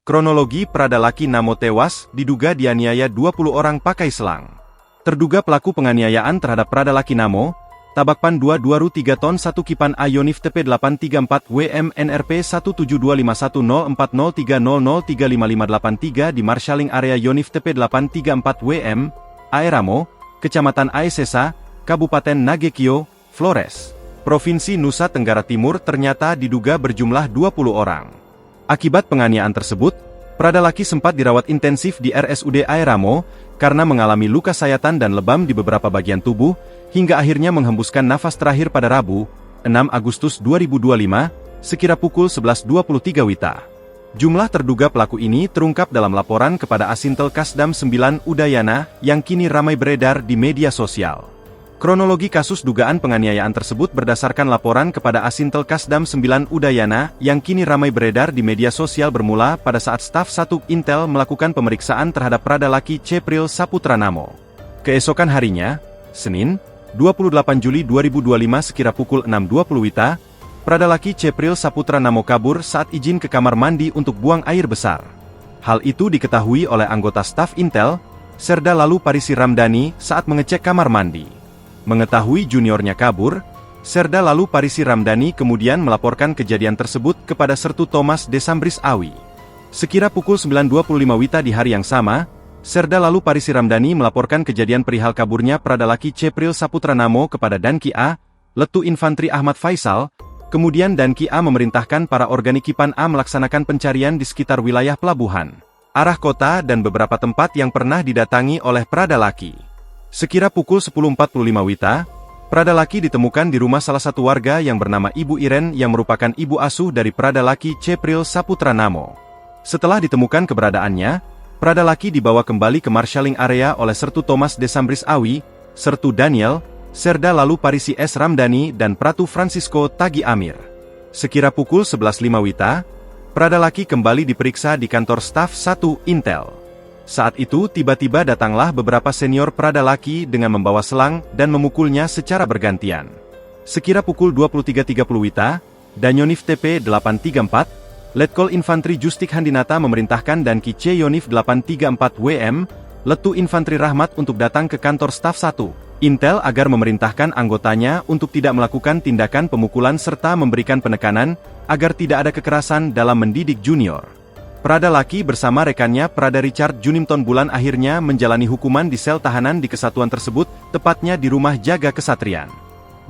Kronologi Pradalaki Namo tewas diduga dianiaya 20 orang pakai selang. Terduga pelaku penganiayaan terhadap Pradalaki Namo, Tabakpan 22 Ru 3 ton 1 Kipan A Yonif TP 834 WM NRP 17251040300355583 di Marshalling Area Yonif TP 834 WM, Aeramo, Kecamatan Aesesa, Kabupaten Nagekio, Flores, Provinsi Nusa Tenggara Timur ternyata diduga berjumlah 20 orang. Akibat penganiayaan tersebut, Pradalaki sempat dirawat intensif di RSUD Aeramo, karena mengalami luka sayatan dan lebam di beberapa bagian tubuh, hingga akhirnya menghembuskan nafas terakhir pada Rabu, 6 Agustus 2025, sekira pukul 11.23 WITA. Jumlah terduga pelaku ini terungkap dalam laporan kepada Asintel Kasdam 9 Udayana, yang kini ramai beredar di media sosial. Kronologi kasus dugaan penganiayaan tersebut berdasarkan laporan kepada Asintel Kasdam 9 Udayana, yang kini ramai beredar di media sosial bermula pada saat staf 1 Intel melakukan pemeriksaan terhadap Pradalaki Cepril Saputra Namo. Keesokan harinya, Senin, 28 Juli 2025 sekira pukul 6.20 WITA, Pradalaki Cepril Saputra Namo kabur saat izin ke kamar mandi untuk buang air besar. Hal itu diketahui oleh anggota staf Intel, Serda Lalu Parisi Ramdhani saat mengecek kamar mandi. Mengetahui juniornya kabur, Serda Lalu Parisi Ramdhani kemudian melaporkan kejadian tersebut kepada Sertu Thomas Desambris Awi. Sekira pukul 9.25 WITA di hari yang sama, Serda Lalu Parisi Ramdhani melaporkan kejadian perihal kaburnya Pradalaki Cepril Saputra Namo kepada Danki A, Letu Infantri Ahmad Faisal, kemudian Danki A memerintahkan para Organikipan A melaksanakan pencarian di sekitar wilayah pelabuhan, arah kota dan beberapa tempat yang pernah didatangi oleh Pradalaki. Sekira pukul 10.45 WITA, Pradalaki ditemukan di rumah salah satu warga yang bernama Ibu Iren yang merupakan ibu asuh dari Pradalaki Cepril Saputra Namo. Setelah ditemukan keberadaannya, Pradalaki dibawa kembali ke Marshalling Area oleh Sertu Thomas Desambris Awi, Sertu Daniel, Serda Lalu Parisi S. Ramdhani dan Pratu Francisco Tagi Amir. Sekira pukul 11.05 WITA, Pradalaki kembali diperiksa di kantor staf 1 Intel. Saat itu tiba-tiba datanglah beberapa senior Pradalaki dengan membawa selang dan memukulnya secara bergantian. Sekira pukul 23.30 WITA, Danyonif TP 834, Letkol Infantri Justik Handinata memerintahkan Danki C Yonif 834 WM, Letu Infantri Rahmat untuk datang ke kantor staf 1 Intel agar memerintahkan anggotanya untuk tidak melakukan tindakan pemukulan serta memberikan penekanan agar tidak ada kekerasan dalam mendidik junior. Pradalaki bersama rekannya Prada Richard Junimton Bulan akhirnya menjalani hukuman di sel tahanan di kesatuan tersebut, tepatnya di rumah jaga kesatrian.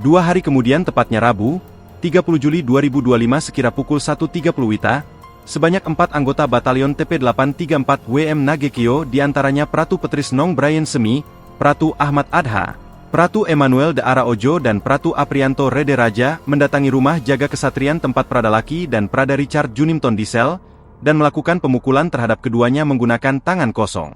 2 hari kemudian tepatnya Rabu, 30 Juli 2025 sekira pukul 1.30 WITA, sebanyak 4 anggota Batalion TP 834 WM Nagekio diantaranya Pratu Petris Nong Brian Semi, Pratu Ahmad Adha, Pratu Emmanuel de Araojo dan Pratu Aprianto Rede Raja mendatangi rumah jaga kesatrian tempat Pradalaki dan Prada Richard Junimton di sel, dan melakukan pemukulan terhadap keduanya menggunakan tangan kosong.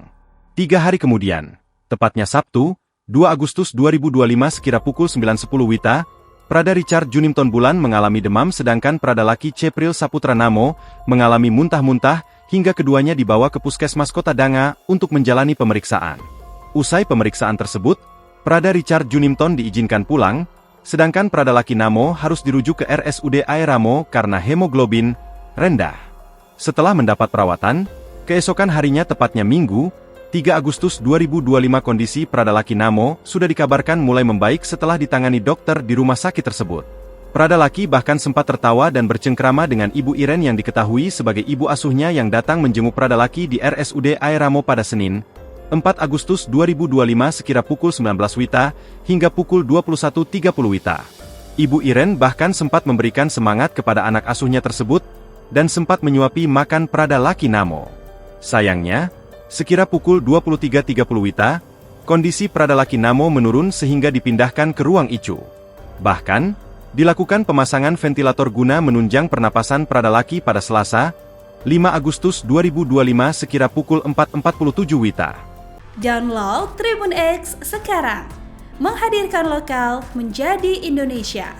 3 hari kemudian, tepatnya Sabtu, 2 Agustus 2025 sekira pukul 9.10 WITA, Prada Richard Junimton Bulan mengalami demam sedangkan Pradalaki Cepril Saputra Namo mengalami muntah-muntah hingga keduanya dibawa ke Puskesmas Kota Danga untuk menjalani pemeriksaan. Usai pemeriksaan tersebut, Prada Richard Junimton diizinkan pulang, sedangkan Pradalaki Namo harus dirujuk ke RSUD Aeramo karena hemoglobin rendah. Setelah mendapat perawatan, keesokan harinya tepatnya Minggu, 3 Agustus 2025 kondisi Pradalaki Namo sudah dikabarkan mulai membaik setelah ditangani dokter di rumah sakit tersebut. Pradalaki bahkan sempat tertawa dan bercengkrama dengan Ibu Iren yang diketahui sebagai ibu asuhnya yang datang menjenguk Pradalaki di RSUD Aeramo pada Senin, 4 Agustus 2025 sekira pukul 19 WITA hingga pukul 21.30 WITA. Ibu Iren bahkan sempat memberikan semangat kepada anak asuhnya tersebut, dan sempat menyuapi makan Pradalaki Namo. Sayangnya, sekira pukul 23.30 WITA, kondisi Pradalaki Namo menurun sehingga dipindahkan ke ruang ICU. Bahkan, dilakukan pemasangan ventilator guna menunjang pernapasan Pradalaki pada Selasa, 5 Agustus 2025 sekira pukul 4.47 WITA. Download Tribun X sekarang, menghadirkan lokal menjadi Indonesia.